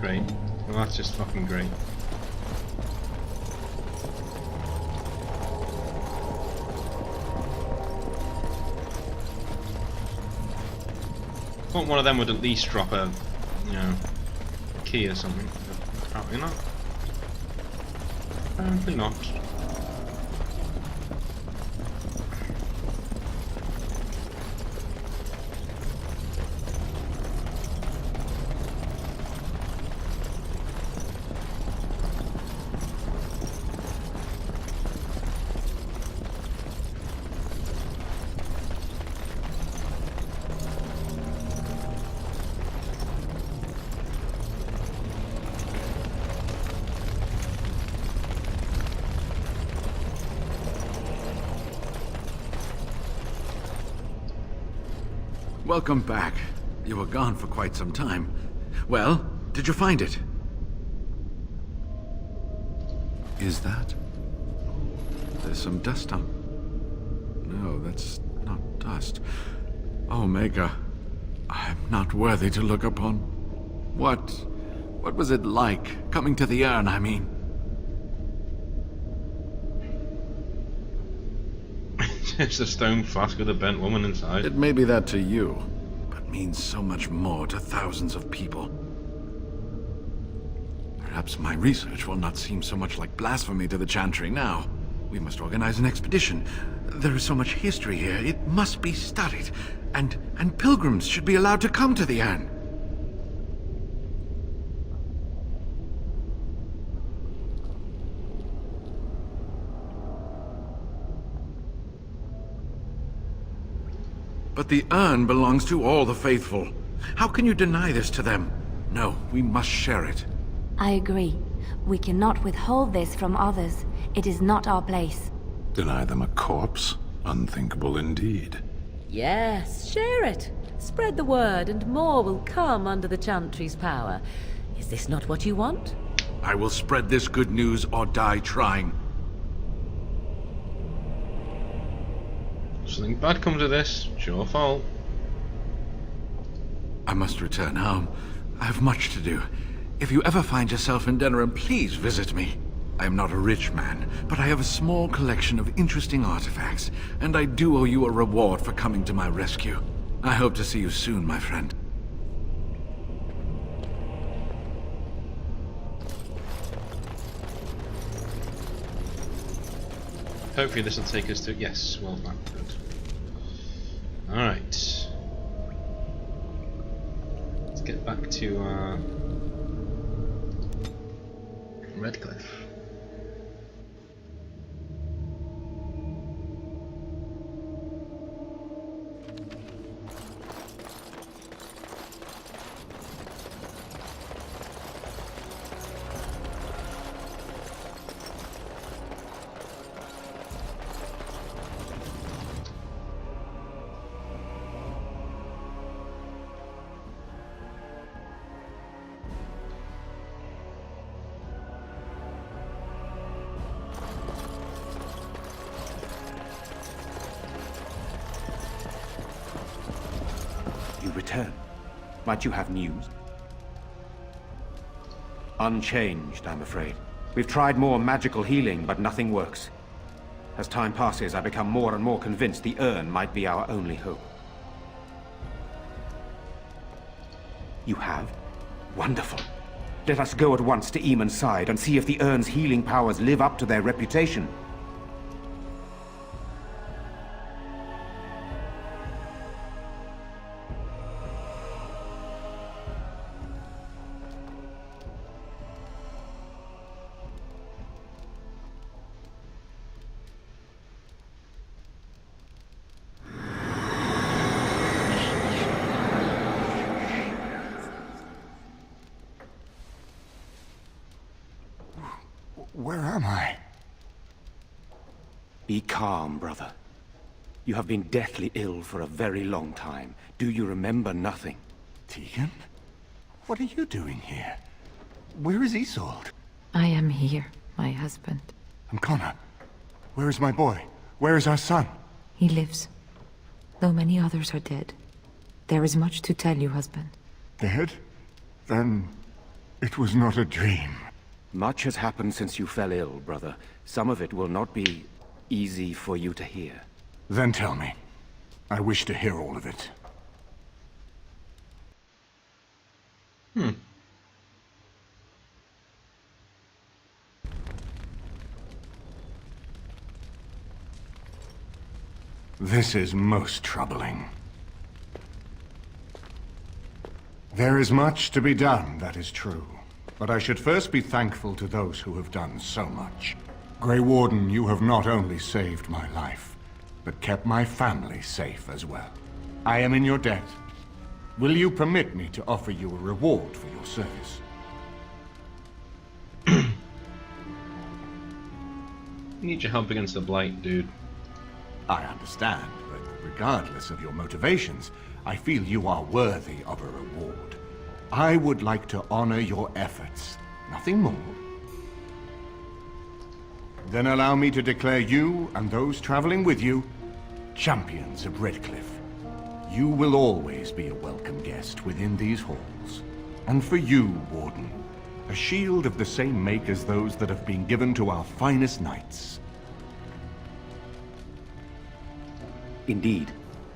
Great. Well, that's just fucking great. thought one of them would at least drop a, you know, key or something. But apparently not. Apparently not. Welcome back. You were gone for quite some time. Well, did you find it? Is that? There's some dust on... No, that's not dust. Oh, Maker, I'm not worthy to look upon. What was it like, coming to the urn, I mean? It's a stone flask with a bent woman inside. It may be that to you, but means so much more to thousands of people. Perhaps my research will not seem so much like blasphemy to the Chantry now. We must organize an expedition. There is so much history here, it must be studied. And pilgrims should be allowed to come to the urn. But the urn belongs to all the faithful. How can you deny this to them? No, we must share it. I agree. We cannot withhold this from others. It is not our place. Deny them a corpse? Unthinkable indeed. Yes, share it. Spread the word, and more will come under the Chantry's power. Is this not what you want? I will spread this good news or die trying. Something bad comes of this. It's your fault. I must return home. I have much to do. If you ever find yourself in Denerim, please visit me. I am not a rich man, but I have a small collection of interesting artifacts, and I do owe you a reward for coming to my rescue. I hope to see you soon, my friend. Hopefully this will take us to... Yes, well done. Good. Alright. Let's get back to Redcliffe. Return. Might you have news? Unchanged, I'm afraid. We've tried more magical healing, but nothing works. As time passes, I become more and more convinced the urn might be our only hope. You have? Wonderful. Let us go at once to Eamon's side and see if the urn's healing powers live up to their reputation. Where am I? Be calm, brother. You have been deathly ill for a very long time. Do you remember nothing? Tegan? What are you doing here? Where is Isolde? I am here, my husband. And Connor? Where is my boy? Where is our son? He lives, though many others are dead. There is much to tell you, husband. Dead? Then it was not a dream. Much has happened since you fell ill, brother. Some of it will not be easy for you to hear. Then tell me. I wish to hear all of it. This is most troubling. There is much to be done, that is true. But I should first be thankful to those who have done so much. Grey Warden, you have not only saved my life, but kept my family safe as well. I am in your debt. Will you permit me to offer you a reward for your service? Need your help against the Blight, dude. I understand, but regardless of your motivations, I feel you are worthy of a reward. I would like to honor your efforts, nothing more. Then allow me to declare you and those traveling with you champions of Redcliffe. You will always be a welcome guest within these halls. And for you, Warden, a shield of the same make as those that have been given to our finest knights. Indeed.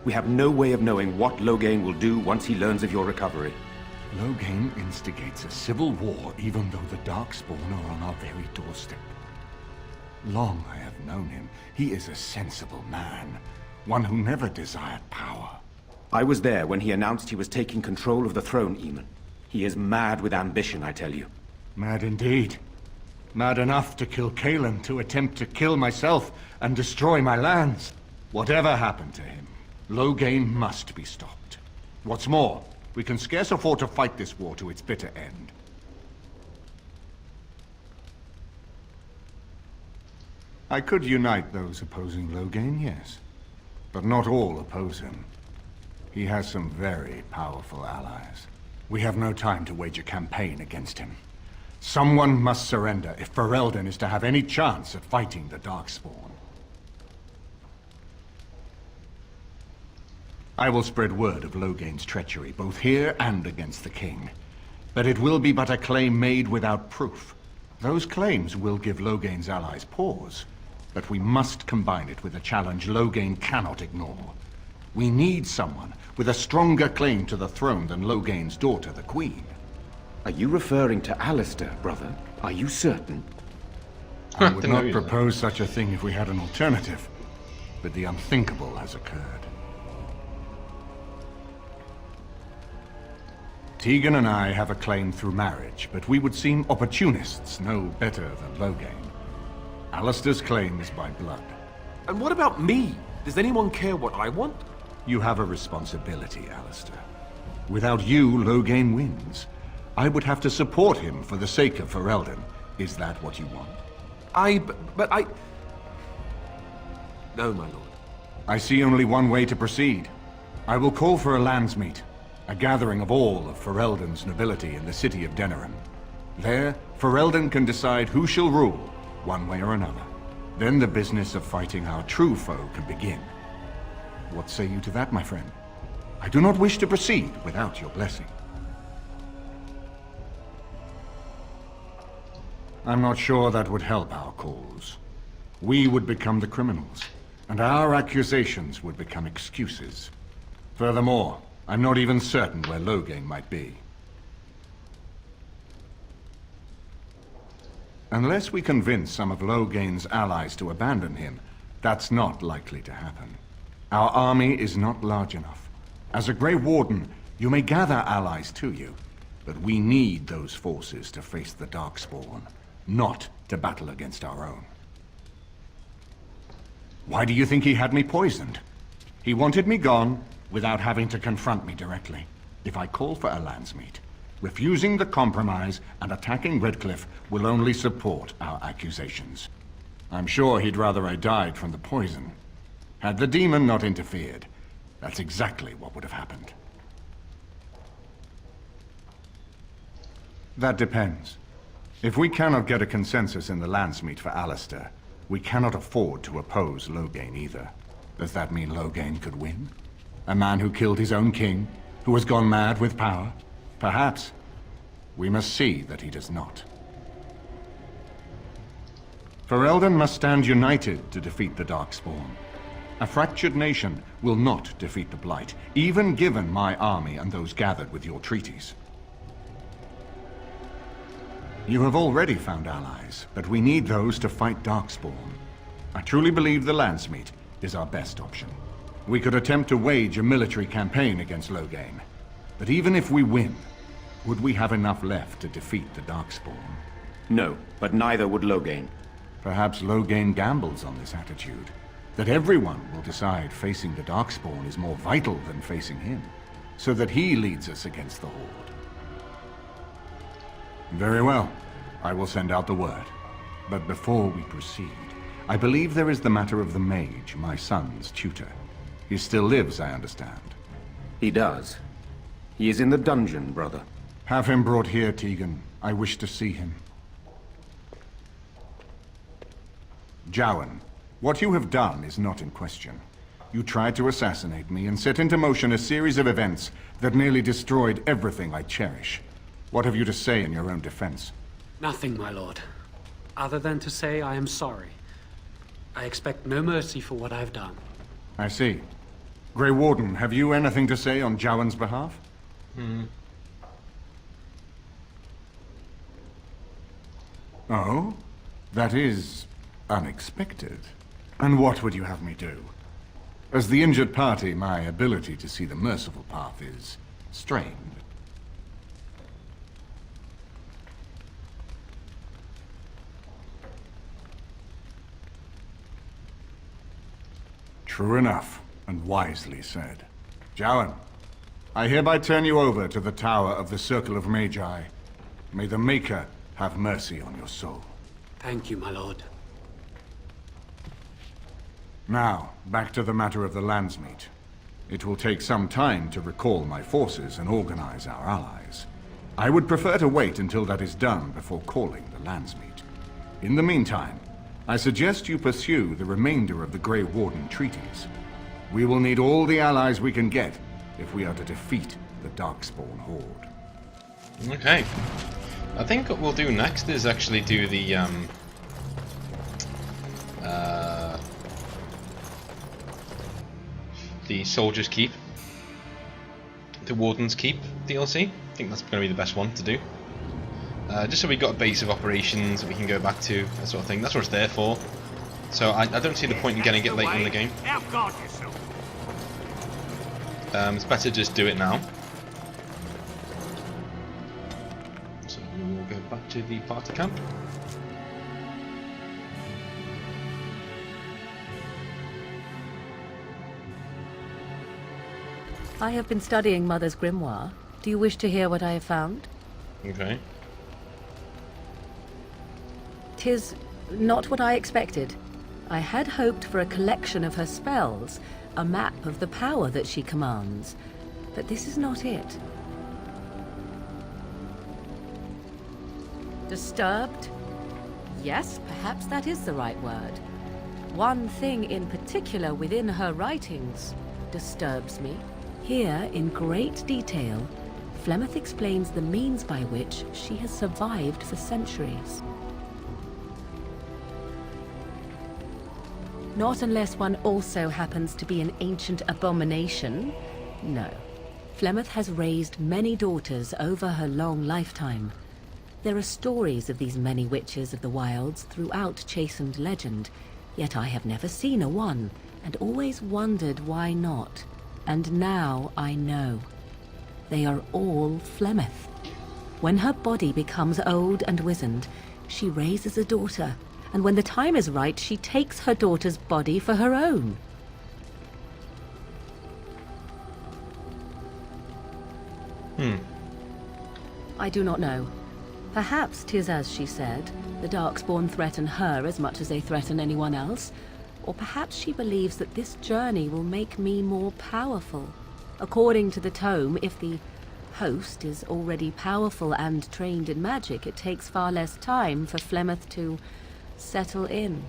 We have no way of knowing what Loghain will do once he learns of your recovery. Loghain instigates a civil war even though the Darkspawn are on our very doorstep. Long I have known him. He is a sensible man, one who never desired power. I was there when he announced he was taking control of the throne, Eamon. He is mad with ambition, I tell you. Mad indeed. Mad enough to kill Cailan, to attempt to kill myself and destroy my lands. Whatever happened to him, Loghain must be stopped. What's more, we can scarce afford to fight this war to its bitter end. I could unite those opposing Loghain, yes. But not all oppose him. He has some very powerful allies. We have no time to wage a campaign against him. Someone must surrender if Ferelden is to have any chance at fighting the Darkspawn. I will spread word of Loghain's treachery, both here and against the king. But it will be but a claim made without proof. Those claims will give Loghain's allies pause, but we must combine it with a challenge Loghain cannot ignore. We need someone with a stronger claim to the throne than Loghain's daughter, the Queen. Are you referring to Alistair, brother? Are you certain? I would not propose such a thing if we had an alternative, but the unthinkable has occurred. Tegan and I have a claim through marriage, but we would seem opportunists no better than Loghain. Alistair's claim is by blood. And what about me? Does anyone care what I want? You have a responsibility, Alistair. Without you, Loghain wins. I would have to support him for the sake of Ferelden. Is that what you want? But I... No, my lord. I see only one way to proceed. I will call for a landsmeet, a gathering of all of Ferelden's nobility in the city of Denerim. There, Ferelden can decide who shall rule, one way or another. Then the business of fighting our true foe can begin. What say you to that, my friend? I do not wish to proceed without your blessing. I'm not sure that would help our cause. We would become the criminals, and our accusations would become excuses. Furthermore, I'm not even certain where Loghain might be. Unless we convince some of Loghain's allies to abandon him, that's not likely to happen. Our army is not large enough. As a Grey Warden, you may gather allies to you, but we need those forces to face the Darkspawn, not to battle against our own. Why do you think he had me poisoned? He wanted me gone without having to confront me directly. If I call for a landsmeet, refusing the compromise and attacking Redcliffe will only support our accusations. I'm sure he'd rather I died from the poison. Had the demon not interfered, that's exactly what would have happened. That depends. If we cannot get a consensus in the landsmeet for Alistair, we cannot afford to oppose Loghain either. Does that mean Loghain could win? A man who killed his own king, who has gone mad with power? Perhaps. We must see that he does not. Ferelden must stand united to defeat the Darkspawn. A fractured nation will not defeat the Blight, even given my army and those gathered with your treaties. You have already found allies, but we need those to fight Darkspawn. I truly believe the landsmeet is our best option. We could attempt to wage a military campaign against Loghain. But even if we win, would we have enough left to defeat the Darkspawn? No, but neither would Loghain. Perhaps Loghain gambles on this attitude. That everyone will decide facing the Darkspawn is more vital than facing him, so that he leads us against the Horde. Very well. I will send out the word. But before we proceed, I believe there is the matter of the mage, my son's tutor. He still lives, I understand. He does. He is in the dungeon, brother. Have him brought here, Tegan. I wish to see him. Jowan, what you have done is not in question. You tried to assassinate me and set into motion a series of events that nearly destroyed everything I cherish. What have you to say in your own defense? Nothing, my lord. Other than to say I am sorry. I expect no mercy for what I've done. I see. Grey Warden, have you anything to say on Jowan's behalf? Oh? That is unexpected. And what would you have me do? As the injured party, my ability to see the merciful path is strained. True enough, and wisely said. Jowan, I hereby turn you over to the Tower of the Circle of Magi. May the Maker have mercy on your soul. Thank you, my lord. Now, back to the matter of the Landsmeet. It will take some time to recall my forces and organize our allies. I would prefer to wait until that is done before calling the Landsmeet. In the meantime, I suggest you pursue the remainder of the Grey Warden treaties. We will need all the allies we can get if we are to defeat the Darkspawn Horde. Okay. I think what we'll do next is actually do the Soldier's Keep, the Warden's Keep DLC. I think that's going to be the best one to do. Just so we got a base of operations that we can go back to, that sort of thing. That's what it's there for. So I don't see the point in getting it later in the game. It's better to just do it now. So we'll go back to the party camp. I have been studying Mother's grimoire. Do you wish to hear what I have found? Okay. 'Tis not what I expected. I had hoped for a collection of her spells, a map of the power that she commands, but this is not it. Disturbed? Yes, perhaps that is the right word. One thing in particular within her writings disturbs me. Here, in great detail, Flemeth explains the means by which she has survived for centuries. Not unless one also happens to be an ancient abomination. No. Flemeth has raised many daughters over her long lifetime. There are stories of these many witches of the wilds throughout chastened legend, yet I have never seen a one, and always wondered why not. And now I know. They are all Flemeth. When her body becomes old and wizened, she raises a daughter, and when the time is right, she takes her daughter's body for her own. I do not know. Perhaps 'tis as she said, the Darkspawn threaten her as much as they threaten anyone else. Or perhaps she believes that this journey will make me more powerful. According to the tome, if the host is already powerful and trained in magic, it takes far less time for Flemeth to settle in.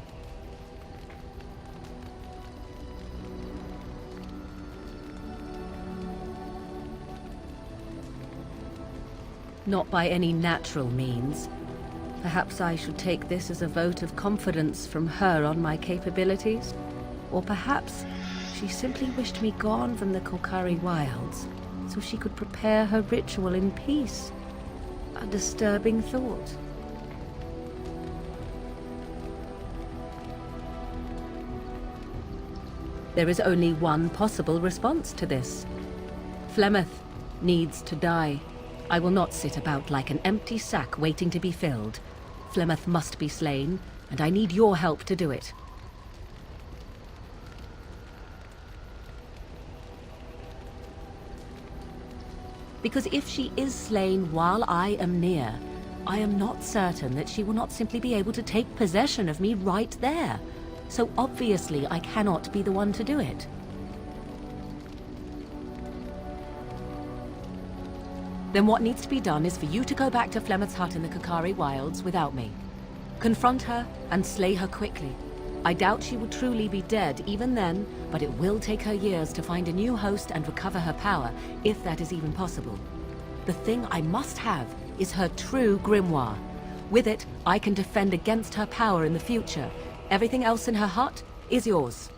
Not by any natural means. Perhaps I should take this as a vote of confidence from her on my capabilities. Or perhaps she simply wished me gone from the Korcari wilds, so she could prepare her ritual in peace. A disturbing thought. There is only one possible response to this. Flemeth needs to die. I will not sit about like an empty sack waiting to be filled. Flemeth must be slain, and I need your help to do it. Because if she is slain while I am near, I am not certain that she will not simply be able to take possession of me right there. So obviously I cannot be the one to do it. Then what needs to be done is for you to go back to Flemeth's hut in the Kakari Wilds without me. Confront her and slay her quickly. I doubt she will truly be dead even then, but it will take her years to find a new host and recover her power, if that is even possible. The thing I must have is her true grimoire. With it, I can defend against her power in the future. Everything else in her hut is yours.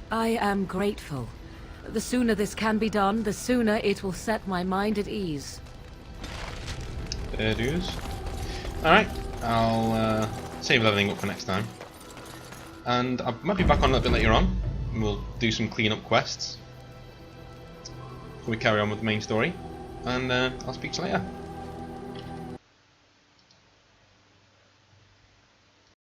I am grateful. The sooner this can be done, the sooner it will set my mind at ease. There it is. Alright, I'll save leveling up for next time. And I might be back on a little bit later on. And we'll do some clean-up quests before we carry on with the main story. And I'll speak to you later.